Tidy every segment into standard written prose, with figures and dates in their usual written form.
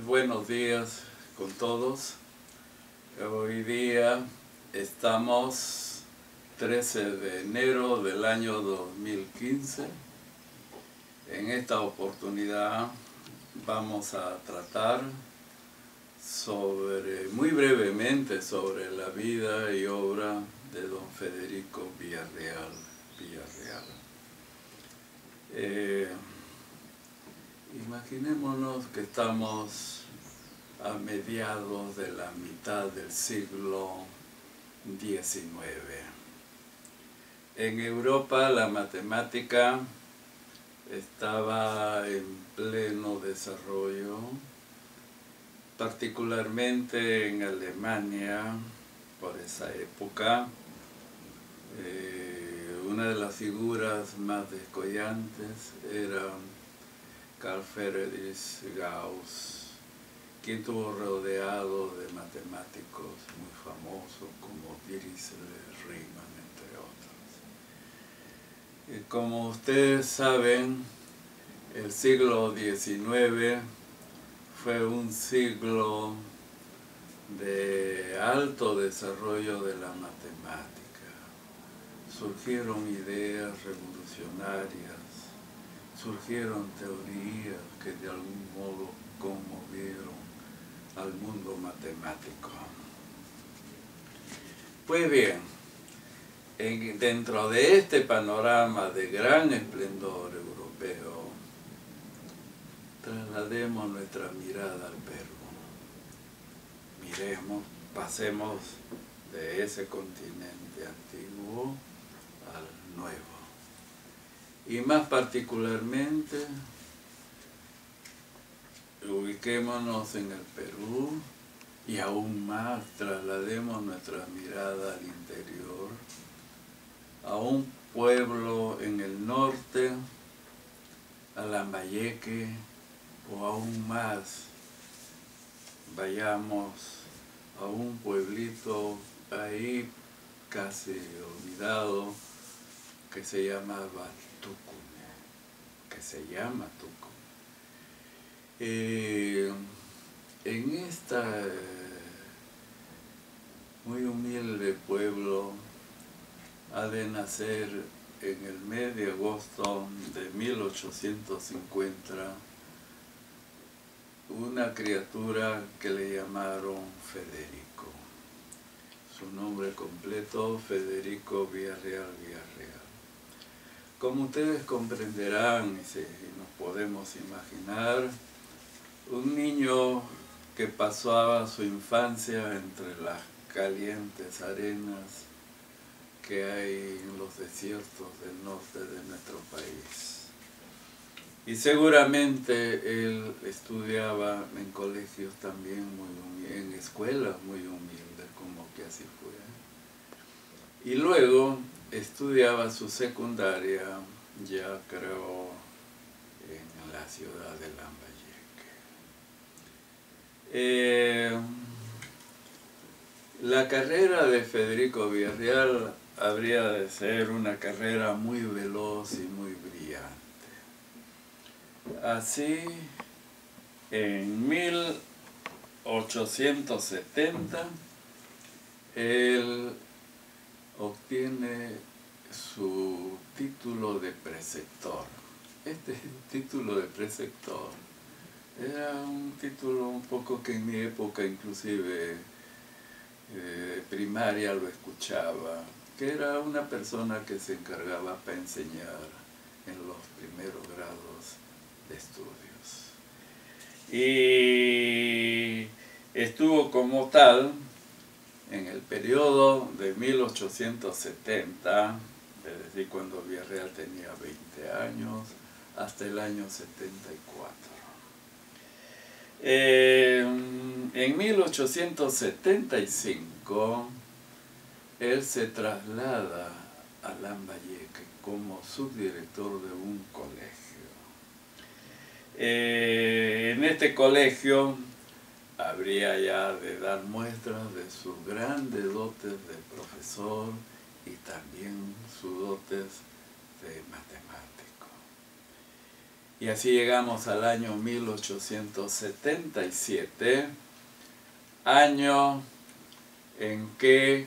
buenos días con todos. Hoy día estamos 13 de enero del año 2015. En esta oportunidad vamos a tratar muy brevemente sobre la vida y obra de don Federico Villarreal. Imaginémonos que estamos a mediados de la mitad del siglo XIX. En Europa la matemática estaba en pleno desarrollo, particularmente en Alemania por esa época. Una de las figuras más descollantes era Carl Friedrich Gauss, quien estuvo rodeado de matemáticos muy famosos como Dirichlet, Riemann, entre otros. Como ustedes saben, el siglo XIX fue un siglo de alto desarrollo de la matemática. Surgieron ideas revolucionarias, surgieron teorías que de algún modo conmovieron al mundo matemático. Pues bien, dentro de este panorama de gran esplendor europeo, traslademos nuestra mirada al Perú. Miremos, pasemos de ese continente antiguo al nuevo. Y más particularmente, ubiquémonos en el Perú y aún más traslademos nuestra mirada al interior, a un pueblo en el norte, a Lambayeque, o aún más, vayamos a un pueblito ahí casi olvidado que se llama Tucumán, En este muy humilde pueblo ha de nacer en el mes de agosto de 1850 una criatura que le llamaron Federico. Su nombre completo, Federico Villarreal. Como ustedes comprenderán y nos podemos imaginar, un niño que pasaba su infancia entre las calientes arenas que hay en los desiertos del norte de nuestro país. Y seguramente él estudiaba en colegios también en escuelas muy humildes, como que así fue. Y luego estudiaba su secundaria, ya creo, en la ciudad de Lambayeque. La carrera de Federico Villarreal habría de ser una carrera muy veloz y muy brillante. Así, en 1870, él obtiene su título de preceptor. Este título de preceptor era un título un poco que en mi época inclusive primaria lo escuchaba, que era una persona que se encargaba para enseñar en los primeros grados de estudios. Y estuvo como tal en el periodo de 1870, es decir, cuando Villarreal tenía 20 años, hasta el año 74. En 1875, él se traslada a Lambayeque como subdirector de un colegio. En este colegio habría ya de dar muestras de sus grandes dotes de profesor y también sus dotes de matemático. Y así llegamos al año 1877, año en que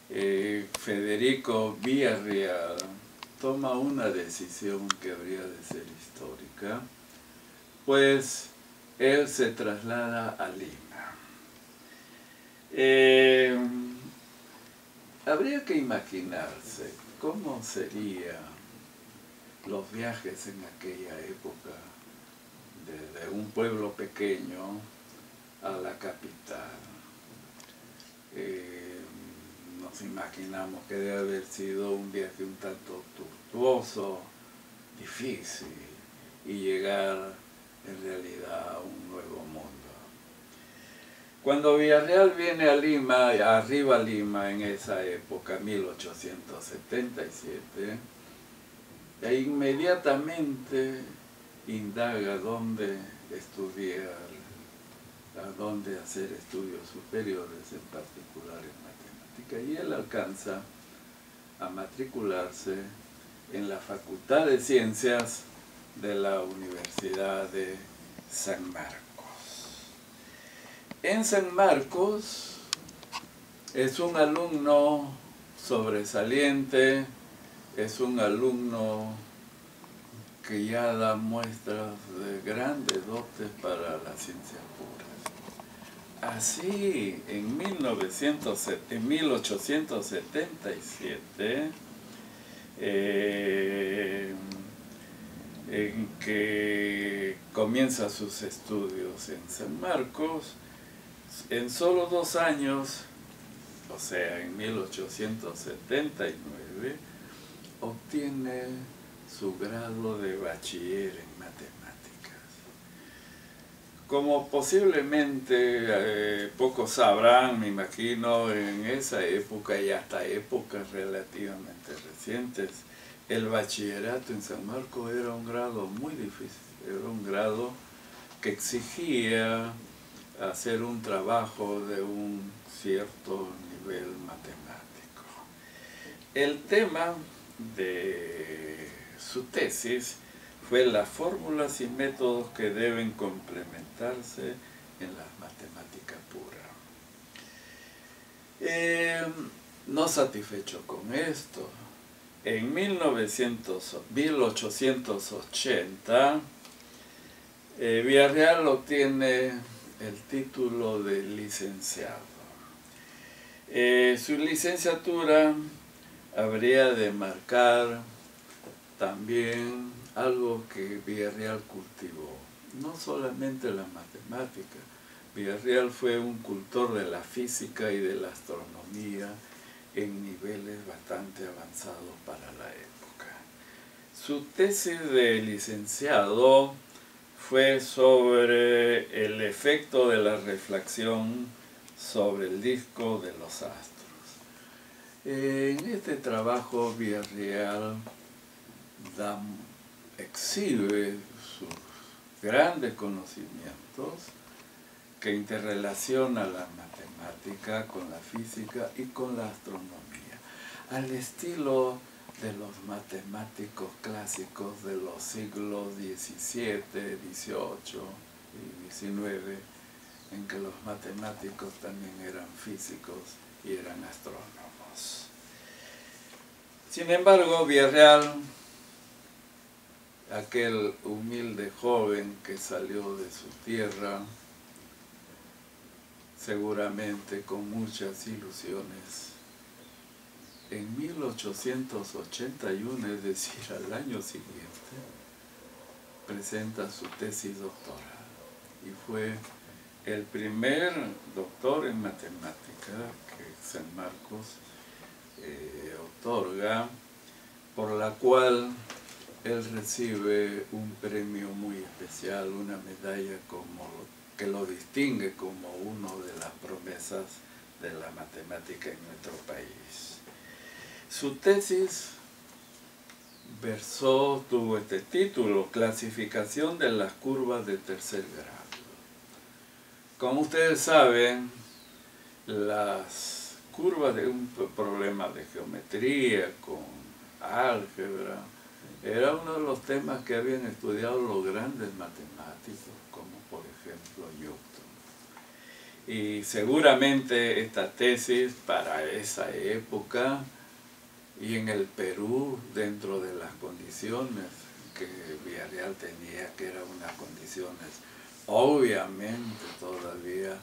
Federico Villarreal toma una decisión que habría de ser histórica, pues él se traslada a Lima. Habría que imaginarse cómo serían los viajes en aquella época desde un pueblo pequeño a la capital. Nos imaginamos que debe haber sido un viaje un tanto tortuoso, difícil, y llegar en realidad a un nuevo mundo. Cuando Villarreal viene a Lima, arriba a Lima en esa época, 1877, e inmediatamente indaga dónde estudiar, a dónde hacer estudios superiores, en particular en matemática, y él alcanza a matricularse en la Facultad de Ciencias de la Universidad de San Marcos. En San Marcos es un alumno sobresaliente, es un alumno que ya da muestras de grandes dotes para las ciencias puras. Así, en 1877, en que comienza sus estudios en San Marcos, en solo 2 años, o sea, en 1879, obtiene su grado de bachiller en matemáticas. Como posiblemente pocos sabrán, me imagino, en esa época y hasta épocas relativamente recientes, el bachillerato en San Marcos era un grado muy difícil, era un grado que exigía hacer un trabajo de un cierto nivel matemático. El tema de su tesis fue las fórmulas y métodos que deben complementarse en la matemática pura. No satisfecho con esto, en 1880, Villarreal obtiene el título de licenciado. Su licenciatura habría de marcar también algo que Villarreal cultivó, no solamente la matemática. Villarreal fue un cultor de la física y de la astronomía en niveles bastante avanzados para la época. Su tesis de licenciado fue sobre el efecto de la reflexión sobre el disco de los astros. En este trabajo Villarreal exhibe sus grandes conocimientos que interrelaciona la matemática con la física y con la astronomía, al estilo de los matemáticos clásicos de los siglos XVII, XVIII y XIX, en que los matemáticos también eran físicos y eran astrónomos. Sin embargo, Villarreal, aquel humilde joven que salió de su tierra, seguramente con muchas ilusiones, en 1881, es decir, al año siguiente, presenta su tesis doctoral y fue el primer doctor en matemática que San Marcos otorga, por la cual él recibe un premio muy especial, una medalla que lo distingue como uno de las promesas de la matemática en nuestro país. Su tesis tuvo este título, Clasificación de las curvas de tercer grado. Como ustedes saben, las curvas de un problema de geometría con álgebra era uno de los temas que habían estudiado los grandes matemáticos, como por ejemplo Newton. Y seguramente esta tesis para esa época y en el Perú, dentro de las condiciones que Villarreal tenía, que eran unas condiciones obviamente todavía,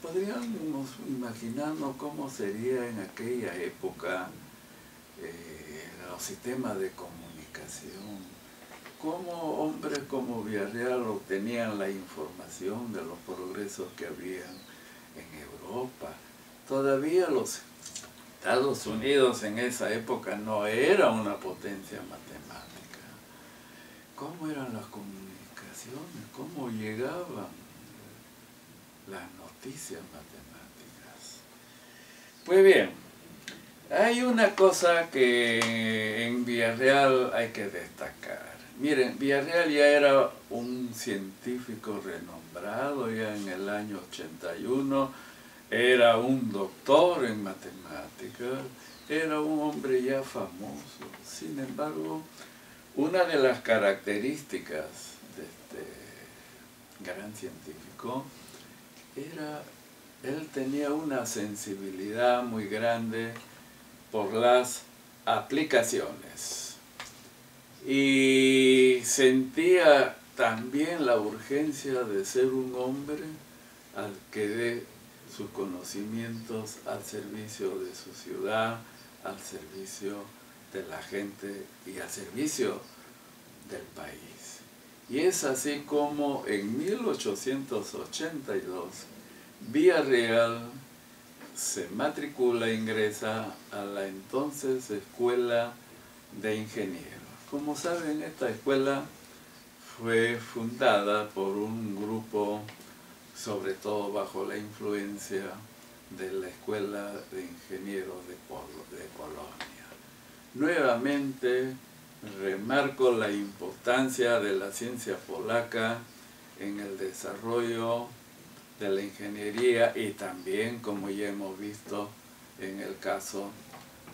podríamos imaginarnos cómo sería en aquella época los sistemas de comunicación, cómo hombres como Villarreal obtenían la información de los progresos que habían en Europa. Todavía los Estados Unidos en esa época no era una potencia matemática. ¿Cómo eran las comunicaciones? ¿Cómo llegaban las noticias matemáticas? Pues bien, hay una cosa que en Villarreal hay que destacar. Miren, Villarreal ya era un científico renombrado, ya en el año 81, era un doctor en matemáticas, era un hombre ya famoso. Sin embargo, una de las características de este gran científico era, él tenía una sensibilidad muy grande por las aplicaciones y sentía también la urgencia de ser un hombre al que dé sus conocimientos al servicio de su ciudad, al servicio de la gente y al servicio del país. Y es así como en 1882 Villarreal se matricula e ingresa a la entonces Escuela de Ingenieros. Como saben, esta escuela fue fundada por un grupo, sobre todo bajo la influencia de la Escuela de Ingenieros de Polonia. Nuevamente remarco la importancia de la ciencia polaca en el desarrollo de la ingeniería y también, como ya hemos visto en el caso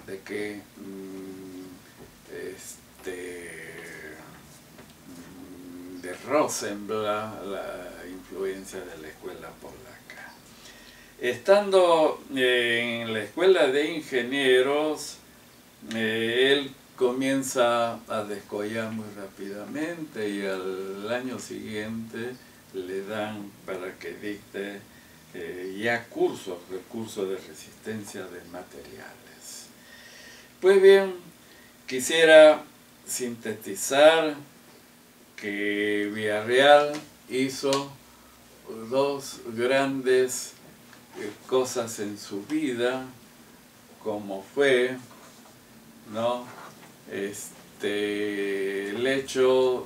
de que de Rosenblatt, la influencia de la escuela polaca. Estando en la Escuela de Ingenieros, él comienza a descollar muy rápidamente y al año siguiente le dan para que dicte ya recursos de resistencia de materiales. Pues bien, quisiera sintetizar que Villarreal hizo dos grandes cosas en su vida, como fue, ¿no?, el hecho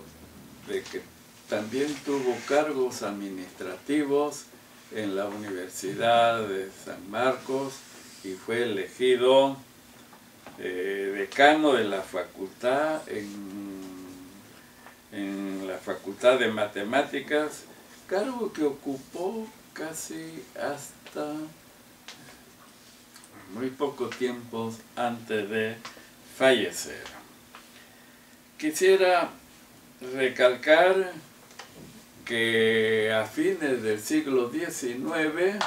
de que también tuvo cargos administrativos en la Universidad de San Marcos y fue elegido decano de la facultad en la Facultad de Matemáticas, cargo que ocupó casi hasta muy poco tiempo antes de fallecer. Quisiera recalcar que a fines del siglo XIX,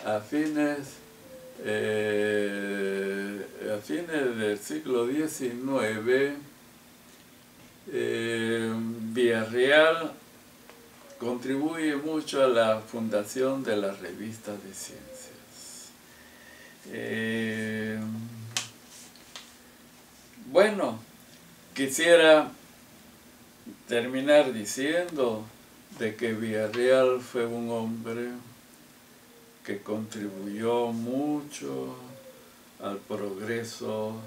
a fines del siglo XIX, Villarreal contribuye mucho a la fundación de la Revista de Ciencias. Bueno, quisiera terminar diciendo de que Villarreal fue un hombre que contribuyó mucho al progreso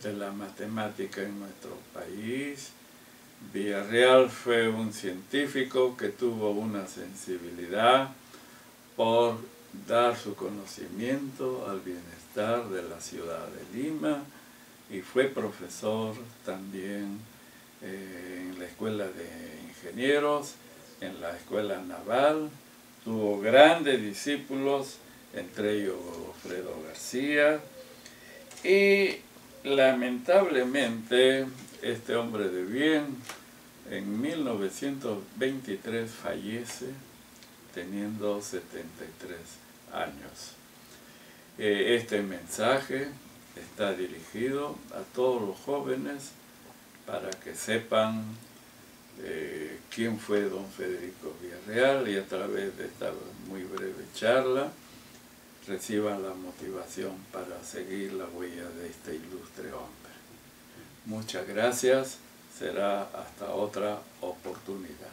de la matemática en nuestro país. Villarreal fue un científico que tuvo una sensibilidad por dar su conocimiento al bienestar de la ciudad de Lima y fue profesor también en la Escuela de Ingenieros, en la Escuela Naval. Tuvo grandes discípulos, entre ellos Godofredo García, y lamentablemente, este hombre de bien en 1923 fallece teniendo 73 años. Este mensaje está dirigido a todos los jóvenes para que sepan quién fue don Federico Villarreal, y a través de esta muy breve charla reciban la motivación para seguir la huella de este ilustre hombre. Muchas gracias, será hasta otra oportunidad.